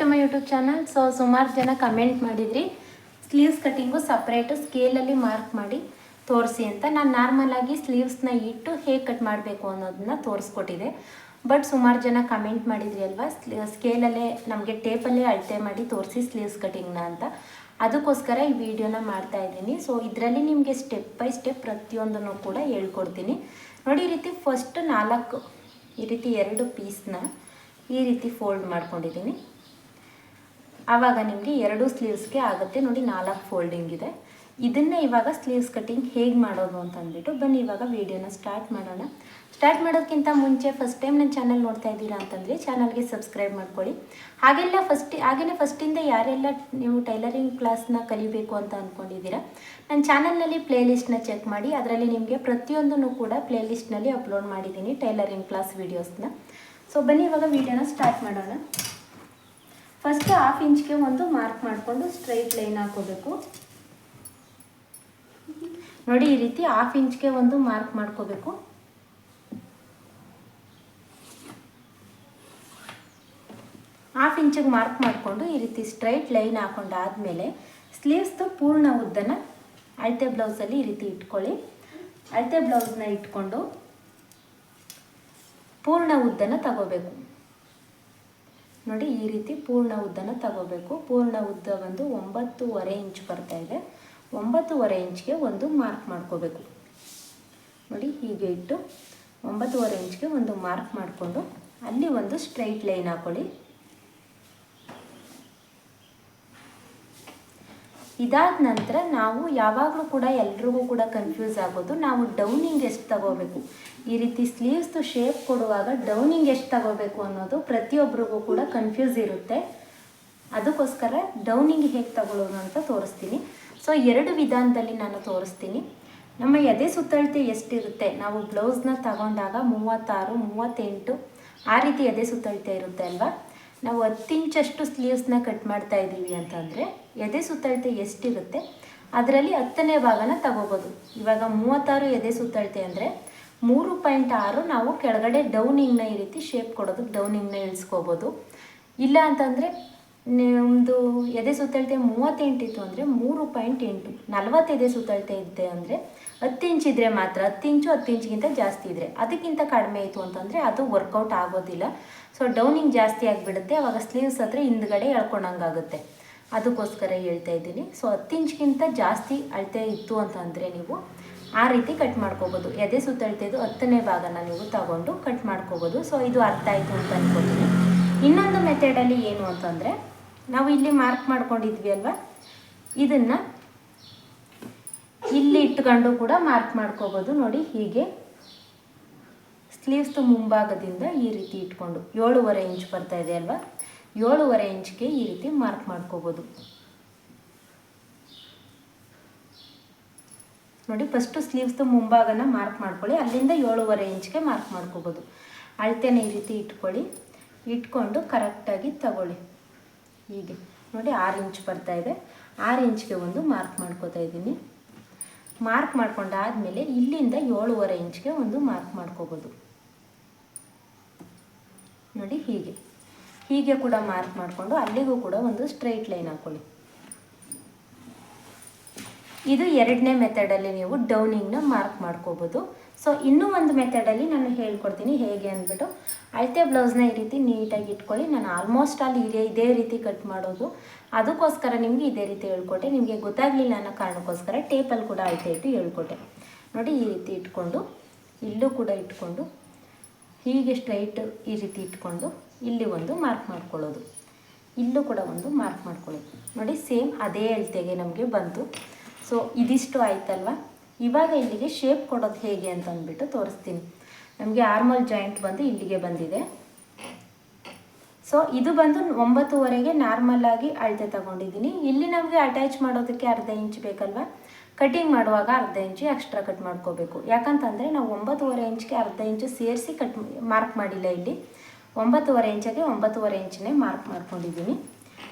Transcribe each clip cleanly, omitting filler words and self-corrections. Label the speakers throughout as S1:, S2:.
S1: My YouTube channel. ಸುಮಾರು ಜನ comment ಮಾಡಿದ್ರಿ ಸ್ಲೀವ್ಸ್ ಕಟ್ಟಿಂಗು ಸಪ್ರೇಟು ಸ್ಕೇಲಲ್ಲಿ ಮಾರ್ಕ್ ಮಾಡಿ ತೋರಿಸಿ ಅಂತ. ನಾನು ನಾರ್ಮಲಾಗಿ ಸ್ಲೀವ್ಸ್ನ ಇಟ್ಟು ಹೇಗೆ ಕಟ್ ಮಾಡಬೇಕು ಅನ್ನೋದನ್ನ ತೋರಿಸ್ಕೊಟ್ಟಿದೆ. ಬಟ್ ಸುಮಾರು ಜನ ಕಮೆಂಟ್ ಮಾಡಿದ್ರಿ ಅಲ್ವಾ, ಸ್ಕೇಲಲ್ಲೇ ನಮಗೆ ಟೇಪಲ್ಲೇ ಅಳತೆ ಮಾಡಿ ತೋರಿಸಿ ಸ್ಲೀವ್ಸ್ ಕಟ್ಟಿಂಗ್ನ ಅಂತ. ಅದಕ್ಕೋಸ್ಕರ ಈ ವಿಡಿಯೋನ ಮಾಡ್ತಾ ಇದ್ದೀನಿ. ಇದರಲ್ಲಿ ನಿಮಗೆ ಸ್ಟೆಪ್ ಬೈ ಸ್ಟೆಪ್ ಪ್ರತಿಯೊಂದನ್ನು ಕೂಡ ಹೇಳ್ಕೊಡ್ತೀನಿ ನೋಡಿ. ಈ ರೀತಿ ಫಸ್ಟ್ 4 ಈ ರೀತಿ 2 ಪೀಸ್ನ ಈ ರೀತಿ ಫೋಲ್ಡ್ ಮಾಡ್ಕೊಂಡಿದ್ದೀನಿ. ಆವಾಗ ನಿಮಗೆ 2 ಸ್ಲೀವ್ಸ್ಗೆ ಆಗುತ್ತೆ ನೋಡಿ. 4 ಫೋಲ್ಡಿಂಗ್ ಇದೆ. ಇದನ್ನು ಇವಾಗ ಸ್ಲೀವ್ಸ್ ಕಟ್ಟಿಂಗ್ ಹೇಗೆ ಮಾಡೋದು ಅಂತ ಅಂದ್ಬಿಟ್ಟು ಬನ್ನಿ ಇವಾಗ ವಿಡಿಯೋನ ಸ್ಟಾರ್ಟ್ ಮಾಡೋಣ. ಸ್ಟಾರ್ಟ್ ಮಾಡೋದಕ್ಕಿಂತ ಮುಂಚೆ ಫಸ್ಟ್ ಟೈಮ್ ನನ್ನ ಚಾನಲ್ ನೋಡ್ತಾ ಇದ್ದೀರಾ ಅಂತಂದರೆ ಚಾನಲ್ಗೆ ಸಬ್ಸ್ಕ್ರೈಬ್ ಮಾಡ್ಕೊಳ್ಳಿ. ಹಾಗೆಯೇ ಫಸ್ಟಿಂದ ಯಾರೆಲ್ಲ ನೀವು ಟೈಲರಿಂಗ್ ಕ್ಲಾಸ್ನ ಕಲಿಬೇಕು ಅಂತ ಅಂದ್ಕೊಂಡಿದ್ದೀರಾ, ನನ್ನ ಚಾನಲ್ನಲ್ಲಿ ಪ್ಲೇಲಿಸ್ಟ್ನ ಚೆಕ್ ಮಾಡಿ. ಅದರಲ್ಲಿ ನಿಮಗೆ ಪ್ರತಿಯೊಂದನ್ನು ಕೂಡ ಪ್ಲೇಲಿಸ್ಟ್ನಲ್ಲಿ ಅಪ್ಲೋಡ್ ಮಾಡಿದ್ದೀನಿ ಟೈಲರಿಂಗ್ ಕ್ಲಾಸ್ ವೀಡಿಯೋಸ್ನ. ಬನ್ನಿ ಇವಾಗ ವಿಡಿಯೋನ ಸ್ಟಾರ್ಟ್ ಮಾಡೋಣ. ಫಸ್ಟ್ 1/2 ಇಂಚ್ಗೆ ಒಂದು ಮಾರ್ಕ್ ಮಾಡಿಕೊಂಡು ಸ್ಟ್ರೈಟ್ ಲೈನ್ ಹಾಕೋಬೇಕು ನೋಡಿ. ಈ ರೀತಿ 1/2 ಇಂಚ್ಗೆ ಒಂದು ಮಾರ್ಕ್ ಮಾಡ್ಕೋಬೇಕು. ಹಾಫ್ ಇಂಚಿಗೆ ಮಾರ್ಕ್ ಮಾಡಿಕೊಂಡು ಈ ರೀತಿ ಸ್ಟ್ರೈಟ್ ಲೈನ್ ಹಾಕೊಂಡಾದ್ಮೇಲೆ ಸ್ಲೀವ್ಸ್ದು ಪೂರ್ಣ ಉದ್ದನ ಅಳತೆ ಬ್ಲೌಸಲ್ಲಿ ಈ ರೀತಿ ಇಟ್ಕೊಳ್ಳಿ. ಅಳತೆ ಬ್ಲೌಸ್ನ ಇಟ್ಕೊಂಡು ಪೂರ್ಣ ಉದ್ದನ ತಗೋಬೇಕು ನೋಡಿ. ಈ ರೀತಿ ಪೂರ್ಣ ಉದ್ದನ ತಗೋಬೇಕು. ಪೂರ್ಣ ಉದ್ದ ಬಂದು 9.5 ಇಂಚ್ ಬರ್ತಾ ಇದೆ. 9.5 ಇಂಚ್ಗೆ ಒಂದು ಮಾರ್ಕ್ ಮಾಡ್ಕೋಬೇಕು ನೋಡಿ. ಹೀಗೆ ಇಟ್ಟು 9.5 ಇಂಚ್ಗೆ ಒಂದು ಮಾರ್ಕ್ ಮಾಡಿಕೊಂಡು ಅಲ್ಲಿ ಒಂದು ಸ್ಟ್ರೈಟ್ ಲೈನ್ ಹಾಕೊಳ್ಳಿ. ಇದಾದ ನಂತರ ನಾವು ಯಾವಾಗಲೂ ಕೂಡ ಎಲ್ರಿಗೂ ಕೂಡ ಕನ್ಫ್ಯೂಸ್ ಆಗೋದು, ನಾವು ಡೌನಿಂಗ್ ಎಷ್ಟು ತಗೋಬೇಕು. ಈ ರೀತಿ ಸ್ಲೀವ್ಸ್ದು ಶೇಪ್ ಕೊಡುವಾಗ ಡೌನಿಂಗ್ ಎಷ್ಟು ತಗೋಬೇಕು ಅನ್ನೋದು ಪ್ರತಿಯೊಬ್ಬರಿಗೂ ಕೂಡ ಕನ್ಫ್ಯೂಸ್ ಇರುತ್ತೆ. ಅದಕ್ಕೋಸ್ಕರ ಡೌನಿಂಗ್ ಹೇಗೆ ತಗೊಳ್ಳೋದು ಅಂತ ತೋರಿಸ್ತೀನಿ. 2 ವಿಧಾನದಲ್ಲಿ ನಾನು ತೋರಿಸ್ತೀನಿ. ನಮ್ಮ ಎದೆ ಸುತ್ತಳತೆ ಎಷ್ಟಿರುತ್ತೆ, ನಾವು ಬ್ಲೌಸ್ನ ತಗೊಂಡಾಗ 36, 38 ಆ ರೀತಿ ಎದೆ ಸುತ್ತಳತೆ ಇರುತ್ತೆ ಅಲ್ವಾ. ನಾವು 10 ಇಂಚಷ್ಟು ಸ್ಲೀವ್ಸ್ನ ಕಟ್ ಮಾಡ್ತಾ ಇದ್ದೀವಿ ಅಂತಂದರೆ ಎದೆ ಸುತ್ತಳತೆ ಎಷ್ಟಿರುತ್ತೆ ಅದರಲ್ಲಿ 10ನೇ ಭಾಗನ ತಗೋಬೋದು. ಇವಾಗ 36 ಎದೆ ಸುತ್ತಳತೆ ಅಂದರೆ 3.6 ನಾವು ಕೆಳಗಡೆ ಡೌನಿಂಗ್ನ ಈ ರೀತಿ ಶೇಪ್ ಕೊಡೋದಕ್ಕೆ ಡೌನಿಂಗ್ನ ಇಳಿಸ್ಕೋಬೋದು. ಇಲ್ಲ ಅಂತಂದರೆ ನಿಮ್ಮದು ಎದೆ ಸುತ್ತಳತೆ 38 ಇತ್ತು ಅಂದರೆ 3.8, 40 ಎದೆ ಸುತ್ತಳತೆ ಇದೆ ಅಂದರೆ 10 ಇಂಚ್ ಇದ್ದರೆ ಮಾತ್ರ 10 ಇಂಚು 10 ಇಂಚ್ಗಿಂತ ಜಾಸ್ತಿ ಇದ್ದರೆ, ಅದಕ್ಕಿಂತ ಕಡಿಮೆ ಇತ್ತು ಅಂತಂದರೆ ಅದು ವರ್ಕೌಟ್ ಆಗೋದಿಲ್ಲ. ಡೌನಿಂಗ್ ಜಾಸ್ತಿ ಆಗಿಬಿಡುತ್ತೆ. ಆವಾಗ ಸ್ಲೀವ್ಸ್ ಹತ್ರ ಹಿಂದ್ಗಡೆ ಎಳ್ಕೊಂಡಂಗಾಗುತ್ತೆ. ಅದಕ್ಕೋಸ್ಕರ ಹೇಳ್ತಾ ಇದ್ದೀನಿ. 10 ಇಂಚ್ಗಿಂತ ಜಾಸ್ತಿ ಅಳತೆ ಇತ್ತು ಅಂತಂದರೆ ನೀವು ಆ ರೀತಿ ಕಟ್ ಮಾಡ್ಕೋಬೋದು. ಎದೆ ಸುತ್ತಳತೆದು 10ನೇ ಭಾಗನ ನೀವು ತಗೊಂಡು ಕಟ್ ಮಾಡ್ಕೋಬೋದು. ಇದು ಅರ್ಥ ಆಯಿತು ಅಂತ ಅನ್ಕೋತೀನಿ. ಇನ್ನೊಂದು ಮೆಥಡಲ್ಲಿ ಏನು ಅಂತಂದರೆ, ನಾವು ಇಲ್ಲಿ ಮಾರ್ಕ್ ಮಾಡ್ಕೊಂಡಿದ್ವಿ ಅಲ್ವಾ, ಇದನ್ನು ಇಲ್ಲಿ ಇಟ್ಕೊಂಡು ಕೂಡ ಮಾರ್ಕ್ ಮಾಡ್ಕೋಬೋದು ನೋಡಿ. ಹೀಗೆ ಸ್ಲೀವ್ಸ್ದು ಮುಂಭಾಗದಿಂದ ಈ ರೀತಿ ಇಟ್ಕೊಂಡು 7.5 ಇಂಚ್ ಬರ್ತಾ ಇದೆ ಅಲ್ವಾ, 7.5 ಇಂಚ್ಗೆ ಈ ರೀತಿ ಮಾರ್ಕ್ ಮಾಡ್ಕೋಬೋದು ನೋಡಿ. ಫಸ್ಟು ಸ್ಲೀವ್ಸ್ದು ಮುಂಭಾಗನ ಮಾರ್ಕ್ ಮಾಡ್ಕೊಳ್ಳಿ, ಅಲ್ಲಿಂದ 7.5 ಇಂಚ್ಗೆ ಮಾರ್ಕ್ ಮಾಡ್ಕೋಬೋದು. ಅಳತೆನ ಈ ರೀತಿ ಇಟ್ಕೊಳ್ಳಿ, ಇಟ್ಕೊಂಡು ಕರೆಕ್ಟಾಗಿ ತಗೊಳ್ಳಿ. ಹೀಗೆ ನೋಡಿ 6 ಇಂಚ್ ಬರ್ತಾ ಇದೆ. 6 ಇಂಚ್ಗೆ ಒಂದು ಮಾರ್ಕ್ ಮಾಡ್ಕೋತಾ ಇದ್ದೀನಿ. ಮಾರ್ಕ್ ಮಾಡ್ಕೊಂಡಾದ್ಮೇಲೆ ಇಲ್ಲಿಂದ 7.5 ಇಂಚ್ಗೆ ಒಂದು ಮಾರ್ಕ್ ಮಾಡ್ಕೋಬೋದು ನೋಡಿ. ಹೀಗೆ ಕೂಡ ಮಾರ್ಕ್ ಮಾಡಿಕೊಂಡು ಅಲ್ಲಿಗೂ ಕೂಡ ಒಂದು ಸ್ಟ್ರೈಟ್ ಲೈನ್ ಹಾಕೊಳ್ಳಿ. ಇದು 2ನೇ ಮೆಥಡಲ್ಲಿ ನೀವು ಡೌನಿಂಗ್ನ ಮಾರ್ಕ್ ಮಾಡ್ಕೋಬೋದು. ಇನ್ನೂ ಒಂದು ಮೆಥಡಲ್ಲಿ ನಾನು ಹೇಳ್ಕೊಡ್ತೀನಿ ಹೇಗೆ ಅಂದ್ಬಿಟ್ಟು. ಅಳತೆ ಬ್ಲೌಸ್ನ ಈ ರೀತಿ ನೀಟಾಗಿ ಇಟ್ಕೊಳ್ಳಿ. ನಾನು ಆಲ್ಮೋಸ್ಟ್ ಅಲ್ಲಿ ಇದೇ ರೀತಿ ಕಟ್ ಮಾಡೋದು, ಅದಕ್ಕೋಸ್ಕರ ನಿಮಗೆ ಇದೇ ರೀತಿ ಹೇಳ್ಕೊಟ್ಟೆ. ನಿಮಗೆ ಗೊತ್ತಾಗಲಿಲ್ಲ ಅನ್ನೋ ಕಾರಣಕ್ಕೋಸ್ಕರ ಟೇಪಲ್ಲಿ ಕೂಡ ಅಳತೆ ಇಟ್ಟು ಹೇಳ್ಕೊಟ್ಟೆ ನೋಡಿ. ಈ ರೀತಿ ಇಟ್ಕೊಂಡು ಇಲ್ಲೂ ಕೂಡ ಇಟ್ಕೊಂಡು ಹೀಗೆ ಸ್ಟ್ರೈಟ್ ಈ ರೀತಿ ಇಟ್ಕೊಂಡು ಇಲ್ಲಿ ಒಂದು ಮಾರ್ಕ್ ಮಾಡ್ಕೊಳ್ಳೋದು, ಇಲ್ಲೂ ಕೂಡ ಒಂದು ಮಾರ್ಕ್ ಮಾಡ್ಕೊಳ್ಳೋದು ನೋಡಿ. ಸೇಮ್ ಅದೇ ಅಳತೆಗೆ ನಮಗೆ ಬಂತು. ಇದಿಷ್ಟು ಆಯ್ತಲ್ವ. ಇವಾಗ ಇಲ್ಲಿಗೆ ಶೇಪ್ ಕೊಡೋದು ಹೇಗೆ ಅಂತ ಅಂದ್ಬಿಟ್ಟು ತೋರಿಸ್ತೀನಿ. ನಮಗೆ ಆರ್ಮಲ್ ಜಾಯಿಂಟ್ ಬಂದು ಇಲ್ಲಿಗೆ ಬಂದಿದೆ. ಇದು ಬಂದು 9.5ಗೆ ನಾರ್ಮಲಾಗಿ ಅಳತೆ ತಗೊಂಡಿದ್ದೀನಿ. ಇಲ್ಲಿ ನಮಗೆ ಅಟ್ಯಾಚ್ ಮಾಡೋದಕ್ಕೆ 1/2 ಇಂಚ್ ಬೇಕಲ್ವ, ಕಟಿಂಗ್ ಮಾಡುವಾಗ 1/2 ಇಂಚು ಎಕ್ಸ್ಟ್ರಾ ಕಟ್ ಮಾಡ್ಕೋಬೇಕು. ಯಾಕಂತಂದರೆ ನಾವು 9.5 ಇಂಚ್ಗೆ 1/2 ಇಂಚು ಸೇರಿಸಿ ಮಾರ್ಕ್ ಮಾಡಿಲ್ಲ. ಇಲ್ಲಿ 9.5 ಇಂಚಿಗೆ 9.5 ಇಂಚನ್ನೇ ಮಾರ್ಕ್ ಮಾಡ್ಕೊಂಡಿದ್ದೀನಿ.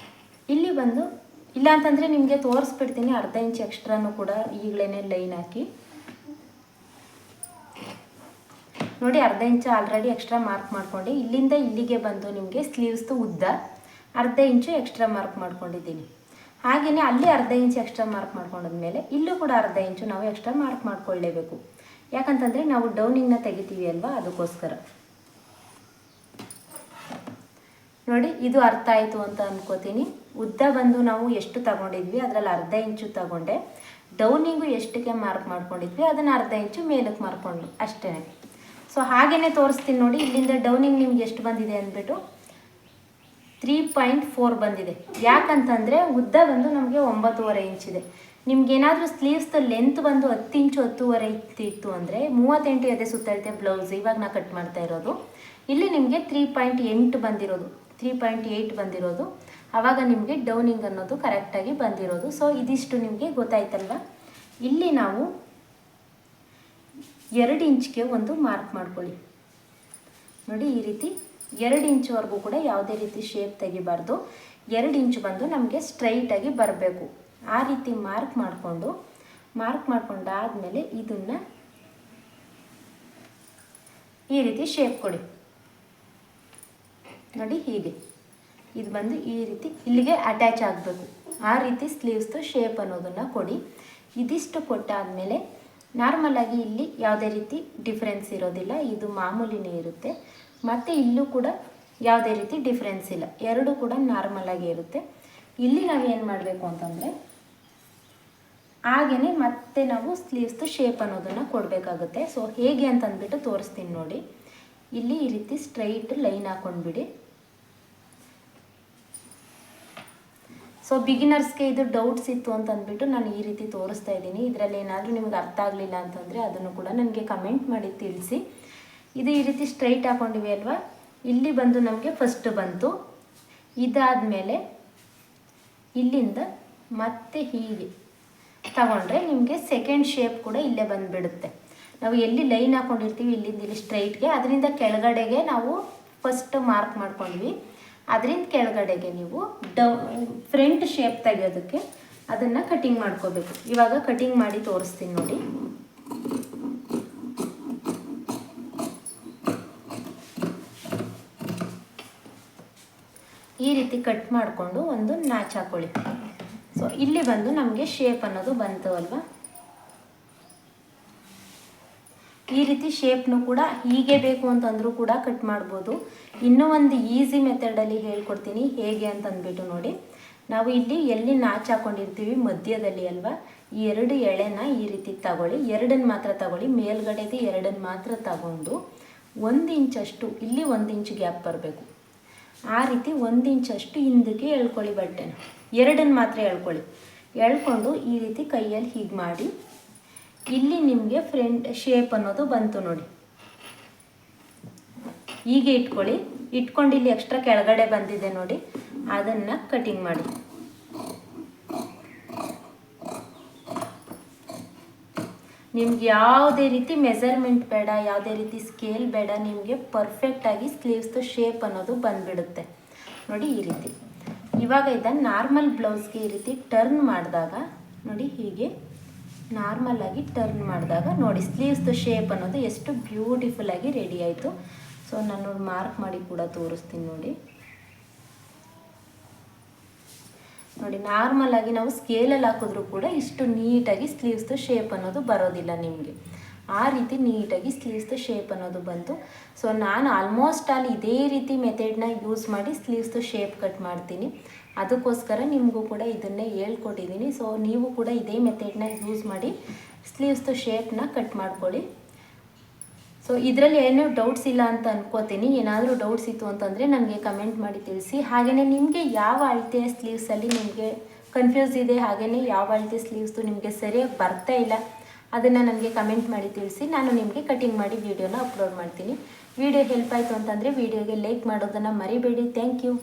S1: ಇಲ್ಲಿ ಬಂದು ಇಲ್ಲ ಅಂತಂದರೆ ನಿಮಗೆ ತೋರಿಸ್ಬಿಡ್ತೀನಿ. 1/2 ಇಂಚ್ ಎಕ್ಸ್ಟ್ರಾನು ಕೂಡ ಈಗಲೇ ಲೈನ್ ಹಾಕಿ ನೋಡಿ. 1/2 ಇಂಚ್ ಆಲ್ರೆಡಿ ಎಕ್ಸ್ಟ್ರಾ ಮಾರ್ಕ್ ಮಾಡ್ಕೊಂಡು ಇಲ್ಲಿಂದ ಇಲ್ಲಿಗೆ ಬಂದು ನಿಮಗೆ ಸ್ಲೀವ್ಸ್ದು ಉದ್ದ ಅರ್ಧ ಇಂಚು ಎಕ್ಸ್ಟ್ರಾ ಮಾರ್ಕ್ ಮಾಡ್ಕೊಂಡಿದ್ದೀನಿ. ಹಾಗೆಯೇ ಅಲ್ಲಿ ಅರ್ಧ ಇಂಚು ಎಕ್ಸ್ಟ್ರಾ ಮಾರ್ಕ್ ಮಾಡ್ಕೊಂಡಾದ್ಮೇಲೆ ಇಲ್ಲೂ ಕೂಡ ಅರ್ಧ ಇಂಚು ನಾವು ಎಕ್ಸ್ಟ್ರಾ ಮಾರ್ಕ್ ಮಾಡ್ಕೊಳ್ಳೇಬೇಕು. ಯಾಕಂತಂದರೆ ನಾವು ಡೌನಿಂಗ್ನ ತೆಗಿತೀವಿ ಅಲ್ವಾ, ಅದಕ್ಕೋಸ್ಕರ. ನೋಡಿ, ಇದು ಅರ್ಥ ಆಯಿತು ಅಂತ ಅನ್ಕೋತೀನಿ. ಉದ್ದ ಬಂದು ನಾವು ಎಷ್ಟು ತಗೊಂಡಿದ್ವಿ ಅದರಲ್ಲಿ ಅರ್ಧ ಇಂಚು ತಗೊಂಡೆ. ಡೌನಿಂಗು ಎಷ್ಟಕ್ಕೆ ಮಾರ್ಕ್ ಮಾಡ್ಕೊಂಡಿದ್ವಿ ಅದನ್ನು ಅರ್ಧ ಇಂಚು ಮೇಲಕ್ಕೆ ಮಾರ್ಕೊಂಡು ಅಷ್ಟೇ. ಸೊ ಹಾಗೇ ತೋರಿಸ್ತೀನಿ ನೋಡಿ. ಇಲ್ಲಿಂದ ಡೌನಿಂಗ್ ನಿಮ್ಗೆ ಎಷ್ಟು ಬಂದಿದೆ ಅಂದ್ಬಿಟ್ಟು 3.4 ಬಂದಿದೆ. ಯಾಕಂತಂದರೆ ಉದ್ದ ಬಂದು ನಮಗೆ 9.5 ಇಂಚಿದೆ. ನಿಮ್ಗೇನಾದರೂ ಸ್ಲೀವ್ಸ್ದು ಲೆಂತ್ ಬಂದು 10 ಇಂಚು 10.5 ಇತ್ತು ಅಂದರೆ 38 ಎದೆ ಸುತ್ತಳತೆ ಬ್ಲೌಸ್ ಇವಾಗ ನಾ ಕಟ್ ಮಾಡ್ತಾ ಇರೋದು. ಇಲ್ಲಿ ನಿಮಗೆ 3.8 ಬಂದಿರೋದು, 3.8 ಬಂದಿರೋದು. ಆವಾಗ ನಿಮಗೆ ಡೌನಿಂಗ್ ಅನ್ನೋದು ಕರೆಕ್ಟಾಗಿ ಬಂದಿರೋದು. ಸೊ ಇದಿಷ್ಟು ನಿಮಗೆ ಗೊತ್ತಾಯ್ತಲ್ವ. ಇಲ್ಲಿ ನಾವು 2 ಇಂಚ್ಗೆ ಒಂದು ಮಾರ್ಕ್ ಮಾಡ್ಕೊಳ್ಳಿ. ನೋಡಿ, ಈ ರೀತಿ 2 ಇಂಚ್ವರೆಗೂ ಕೂಡ ಯಾವುದೇ ರೀತಿ ಶೇಪ್ ತೆಗಿಬಾರ್ದು. 2 ಇಂಚು ಬಂದು ನಮಗೆ ಸ್ಟ್ರೈಟಾಗಿ ಬರಬೇಕು. ಆ ರೀತಿ ಮಾರ್ಕ್ ಮಾಡ್ಕೊಂಡಾದಮೇಲೆ ಇದನ್ನು ಈ ರೀತಿ ಶೇಪ್ ಕೊಡಿ. ನೋಡಿ, ಹೀಗೆ ಇದು ಬಂದು ಈ ರೀತಿ ಇಲ್ಲಿಗೆ ಅಟ್ಯಾಚ್ ಆಗಬೇಕು. ಆ ರೀತಿ ಸ್ಲೀವ್ಸ್ದು ಶೇಪ್ ಅನ್ನೋದನ್ನು ಕೊಡಿ. ಇದಿಷ್ಟು ಕೊಟ್ಟಾದಮೇಲೆ ನಾರ್ಮಲಾಗಿ ಇಲ್ಲಿ ಯಾವುದೇ ರೀತಿ ಡಿಫ್ರೆನ್ಸ್ ಇರೋದಿಲ್ಲ, ಇದು ಮಾಮೂಲಿನೇ ಇರುತ್ತೆ. ಮತ್ತು ಇಲ್ಲೂ ಕೂಡ ಯಾವುದೇ ರೀತಿ ಡಿಫ್ರೆನ್ಸ್ ಇಲ್ಲ, ಎರಡೂ ಕೂಡ ನಾರ್ಮಲಾಗಿ ಇರುತ್ತೆ. ಇಲ್ಲಿ ನಾವೇನು ಮಾಡಬೇಕು ಅಂತಂದರೆ ಹಾಗೆಯೇ ಮತ್ತೆ ನಾವು ಸ್ಲೀವ್ಸ್ದು ಶೇಪ್ ಅನ್ನೋದನ್ನು ಕೊಡಬೇಕಾಗುತ್ತೆ. ಸೊ ಹೇಗೆ ಅಂತಂದ್ಬಿಟ್ಟು ತೋರಿಸ್ತೀನಿ ನೋಡಿ. ಇಲ್ಲಿ ಈ ರೀತಿ ಸ್ಟ್ರೈಟ್ ಲೈನ್ ಹಾಕೊಂಡ್ಬಿಡಿ. ಸೊ ಬಿಗಿನರ್ಸ್ಗೆ ಇದು ಡೌಟ್ಸ್ ಇತ್ತು ಅಂತಂದ್ಬಿಟ್ಟು ನಾನು ಈ ರೀತಿ ತೋರಿಸ್ತಾ ಇದ್ದೀನಿ. ಇದರಲ್ಲಿ ಏನಾದರೂ ನಿಮ್ಗೆ ಅರ್ಥ ಆಗಲಿಲ್ಲ ಅಂತಂದರೆ ಅದನ್ನು ಕೂಡ ನನಗೆ ಕಮೆಂಟ್ ಮಾಡಿ ತಿಳಿಸಿ. ಇದು ಈ ರೀತಿ ಸ್ಟ್ರೈಟ್ ಹಾಕೊಂಡಿವಿ ಅಲ್ವಾ, ಇಲ್ಲಿ ಬಂದು ನಮಗೆ ಫಸ್ಟ್ ಬಂತು. ಇದಾದಮೇಲೆ ಇಲ್ಲಿಂದ ಮತ್ತೆ ಹೀಗೆ ತಗೊಂಡ್ರೆ ನಿಮಗೆ ಸೆಕೆಂಡ್ ಶೇಪ್ ಕೂಡ ಇಲ್ಲೇ ಬಂದುಬಿಡುತ್ತೆ. ನಾವು ಎಲ್ಲಿ ಲೈನ್ ಹಾಕ್ಕೊಂಡಿರ್ತೀವಿ ಇಲ್ಲಿಂದ ಇಲ್ಲಿ ಸ್ಟ್ರೈಟ್ಗೆ, ಅದರಿಂದ ಕೆಳಗಡೆಗೆ ನಾವು ಫಸ್ಟ್ ಮಾರ್ಕ್ ಮಾಡ್ಕೊಂಡ್ವಿ. ಅದರಿಂದ ಕೆಳಗಡೆಗೆ ನೀವು ಫ್ರಂಟ್ ಶೇಪ್ ತೆಗೆಯೋದಕ್ಕೆ ಅದನ್ನು ಕಟಿಂಗ್ ಮಾಡ್ಕೋಬೇಕು. ಇವಾಗ ಕಟಿಂಗ್ ಮಾಡಿ ತೋರಿಸ್ತೀನಿ ನೋಡಿ. ಈ ರೀತಿ ಕಟ್ ಮಾಡಿಕೊಂಡು ಒಂದು ನ್ಯಾಚ್ ಹಾಕೊಳ್ಳಿ. ಸೊ ಇಲ್ಲಿ ಬಂದು ನಮಗೆ ಶೇಪ್ ಅನ್ನೋದು ಬಂತು ಅಲ್ವಾ. ಈ ರೀತಿ ಶೇಪ್ನು ಕೂಡ ಹೀಗೆ ಬೇಕು ಅಂತಂದರೂ ಕೂಡ ಕಟ್ ಮಾಡ್ಬೋದು. ಇನ್ನೂ ಒಂದು ಈಸಿ ಮೆಥಡಲ್ಲಿ ಹೇಳ್ಕೊಡ್ತೀನಿ ಹೇಗೆ ಅಂತಂದ್ಬಿಟ್ಟು ನೋಡಿ. ನಾವು ಇಲ್ಲಿ ಎಲ್ಲಿ ನಾಚ್ ಹಾಕೊಂಡಿರ್ತೀವಿ ಮಧ್ಯದಲ್ಲಿ ಅಲ್ವಾ, ಈ 2 ಎಳೆನ ಈ ರೀತಿ ತಗೊಳ್ಳಿ. 2 ಮಾತ್ರ ತಗೊಳ್ಳಿ, ಮೇಲ್ಗಡೆದು 2 ಮಾತ್ರ ತಗೊಂಡು 1 ಇಂಚಷ್ಟು ಇಲ್ಲಿ 1 ಇಂಚ್ ಗ್ಯಾಪ್ ಬರಬೇಕು. ಆ ರೀತಿ 1 ಇಂಚಷ್ಟು ಹಿಂದಕ್ಕೆ ಎಳ್ಕೊಳ್ಳಿ. ಬಟ್ಟೆನ 2 ಮಾತ್ರ ಎಳ್ಕೊಳ್ಳಿ. ಎಳ್ಕೊಂಡು ಈ ರೀತಿ ಕೈಯಲ್ಲಿ ಹೀಗೆ ಮಾಡಿ ಇಲ್ಲಿ ನಿಮಗೆ ಫ್ರಂಟ್ ಶೇಪ್ ಅನ್ನೋದು ಬಂತು ನೋಡಿ. ಹೀಗೆ ಇಟ್ಕೊಳ್ಳಿ. ಇಟ್ಕೊಂಡು ಇಲ್ಲಿ ಎಕ್ಸ್ಟ್ರಾ ಕೆಳಗಡೆ ಬಂದಿದೆ ನೋಡಿ, ಅದನ್ನು ಕಟಿಂಗ್ ಮಾಡಿ. ನಿಮ್ಗೆ ಯಾವುದೇ ರೀತಿ ಮೆಜರ್ಮೆಂಟ್ ಬೇಡ, ಯಾವುದೇ ರೀತಿ ಸ್ಕೇಲ್ ಬೇಡ, ನಿಮಗೆ ಪರ್ಫೆಕ್ಟಾಗಿ ಸ್ಲೀವ್ಸ್ದು ಶೇಪ್ ಅನ್ನೋದು ಬಂದುಬಿಡುತ್ತೆ ನೋಡಿ. ಈ ರೀತಿ ಇವಾಗ ಇದನ್ನು ನಾರ್ಮಲ್ ಬ್ಲೌಸ್ಗೆ ಈ ರೀತಿ ಟರ್ನ್ ಮಾಡಿದಾಗ ನೋಡಿ, ಹೀಗೆ ನಾರ್ಮಲಾಗಿ ಟರ್ನ್ ಮಾಡಿದಾಗ ನೋಡಿ ಸ್ಲೀವ್ಸ್ದು ಶೇಪ್ ಅನ್ನೋದು ಎಷ್ಟು ಬ್ಯೂಟಿಫುಲ್ಲಾಗಿ ರೆಡಿ ಆಯಿತು. ಸೊ ನಾನು ಮಾರ್ಕ್ ಮಾಡಿ ಕೂಡ ತೋರಿಸ್ತೀನಿ ನೋಡಿ. ನೋಡಿ, ನಾರ್ಮಲಾಗಿ ನಾವು ಸ್ಕೇಲಲ್ಲಿ ಹಾಕಿದ್ರೂ ಕೂಡ ಇಷ್ಟು ನೀಟಾಗಿ ಸ್ಲೀವ್ಸ್ದು ಶೇಪ್ ಅನ್ನೋದು ಬರೋದಿಲ್ಲ ನಿಮಗೆ. ಆ ರೀತಿ ನೀಟಾಗಿ ಸ್ಲೀವ್ಸ್ದು ಶೇಪ್ ಅನ್ನೋದು ಬಂತು. ಸೊ ನಾನು ಆಲ್ಮೋಸ್ಟ್ ಆಲ್ ಇದೇ ರೀತಿ ಮೆಥಡ್ನ ಯೂಸ್ ಮಾಡಿ ಸ್ಲೀವ್ಸ್ದು ಶೇಪ್ ಕಟ್ ಮಾಡ್ತೀನಿ. ಅದಕ್ಕೋಸ್ಕರ ನಿಮಗೂ ಕೂಡ ಇದನ್ನೇ ಹೇಳ್ಕೊಟ್ಟಿದ್ದೀನಿ. ಸೊ ನೀವು ಕೂಡ ಇದೇ ಮೆಥಡ್ನ ಯೂಸ್ ಮಾಡಿ ಸ್ಲೀವ್ಸ್ದು ಶೇಪ್ನ ಕಟ್ ಮಾಡ್ಕೊಳ್ಳಿ. ಸೊ ಇದರಲ್ಲಿ ಏನೂ ಡೌಟ್ಸ್ ಇಲ್ಲ ಅಂತ ಅನ್ಕೋತೀನಿ. ಏನಾದರೂ ಡೌಟ್ಸ್ ಇತ್ತು ಅಂತಂದರೆ ನನಗೆ ಕಮೆಂಟ್ ಮಾಡಿ ತಿಳಿಸಿ. ಹಾಗೆಯೇ ನಿಮಗೆ ಯಾವ ಅಳತೆಯ ಸ್ಲೀವ್ಸಲ್ಲಿ ನಿಮಗೆ ಕನ್ಫ್ಯೂಸ್ ಇದೆ, ಹಾಗೆಯೇ ಯಾವ ಅಳತೆ ಸ್ಲೀವ್ಸ್ದು ನಿಮಗೆ ಸರಿಯಾಗಿ ಬರ್ತಾ ಇಲ್ಲ, ಅದನ್ನು ನನಗೆ ಕಮೆಂಟ್ ಮಾಡಿ ತಿಳಿಸಿ. ನಾನು ನಿಮಗೆ ಕಟಿಂಗ್ ಮಾಡಿ ವಿಡಿಯೋನ ಅಪ್ಲೋಡ್ ಮಾಡ್ತೀನಿ. ವಿಡಿಯೋ ಹೆಲ್ಪ್ ಆಯಿತು ಅಂತಂದರೆ ವಿಡಿಯೋಗೆ ಲೈಕ್ ಮಾಡೋದನ್ನು ಮರಿಬೇಡಿ. Thank you.